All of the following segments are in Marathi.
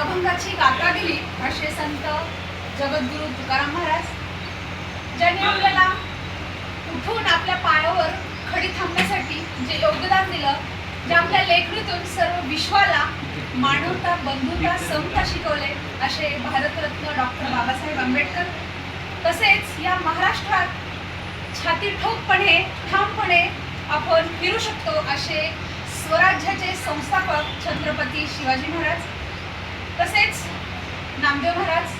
अभंगाची गाथा दिली असे संत जगद्गुरु तुकाराम महाराज, ज्यांनी आपल्याला उठून आपल्या पायावर खडी थांबण्यासाठी जे योगदान दिलं, जे आपल्या लेखणीतून सर्व विश्वाला मानवता, बंधुता, समता शिकवले असे भारतरत्न डॉक्टर बाबासाहेब आंबेडकर. तसेच या महाराष्ट्रात छाती ठोकपणे ठामपणे आपण फिरू शकतो असे स्वराज्याचे संस्थापक छत्रपती शिवाजी महाराज, तसेच नामदेव महाराज,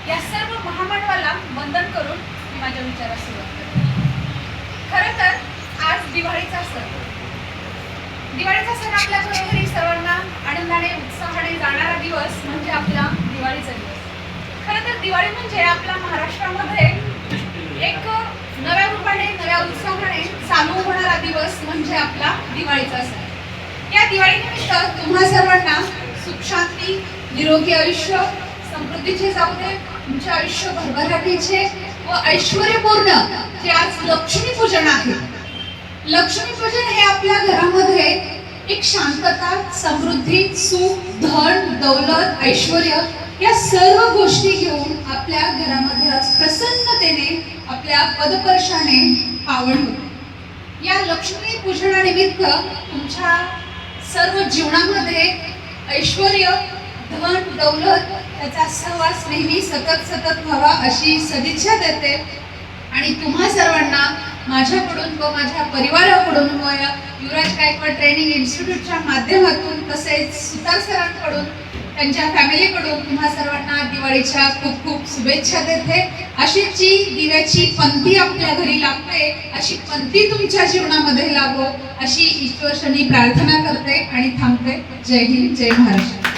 या सर्व महामानवाला वंदन करून मी माझ्या विचारास सुरुवात करते. खरं तर आज दिवाळीचा सण. दिवाळीचा सण आपल्या घरोघरी सर्वांना आनंदाने उत्साहाने जाणारा दिवस म्हणजे आपला दिवाळीचा दिवस. खरं तर दिवाळी म्हणजे आपल्या महाराष्ट्रामध्ये एक नव्या रूपाने नव्या उत्साहाने चालू होणारा दिवस म्हणजे आपला दिवाळीचा सण. या दिवाळीनिमित्त तुम्हा सर्वांना सुख शांती, निरोगी आयुष्य, समृद्धीचे जाऊ दे, तुमचे आयुष्य भरभराटीचे व ऐश्वर्यपूर्ण जे आज लक्ष्मी पूजन आहे. लक्ष्मी पूजन हे आपल्या घरामध्ये एक शांतता, समृद्धी, सुख, धन, दौलत, ऐश्वर्य या सर्व गोष्टी घेऊन आपल्या घरामध्ये आज प्रसन्नतेने आपल्या पदपर्शाने पावन होते. या लक्ष्मी पूजनानिमित्त तुमच्या सर्व जीवनामध्ये ऐश्वर्य, धन, दौलत याचा सहवास नेहमी सतत व्हावा अशी सदिच्छा देते. आणि तुम्हा सर्वांना माझ्याकडून व माझ्या परिवाराकडून व युवराज गायकवाड ट्रेनिंग इन्स्टिट्यूटच्या माध्यमातून तसेच सुतार सरांकडून त्यांच्या फॅमिलीकडून तुम्हा सर्वांना दिवाळीच्या खूप खूप शुभेच्छा देते. अशी जी दिव्याची पंथी आपल्या घरी लागते अशी पंथी तुमच्या जीवनामध्ये लाभो अशी ईश्वरशनी प्रार्थना करते आणि थांबते. जय हिंद, जय महाराष्ट्र.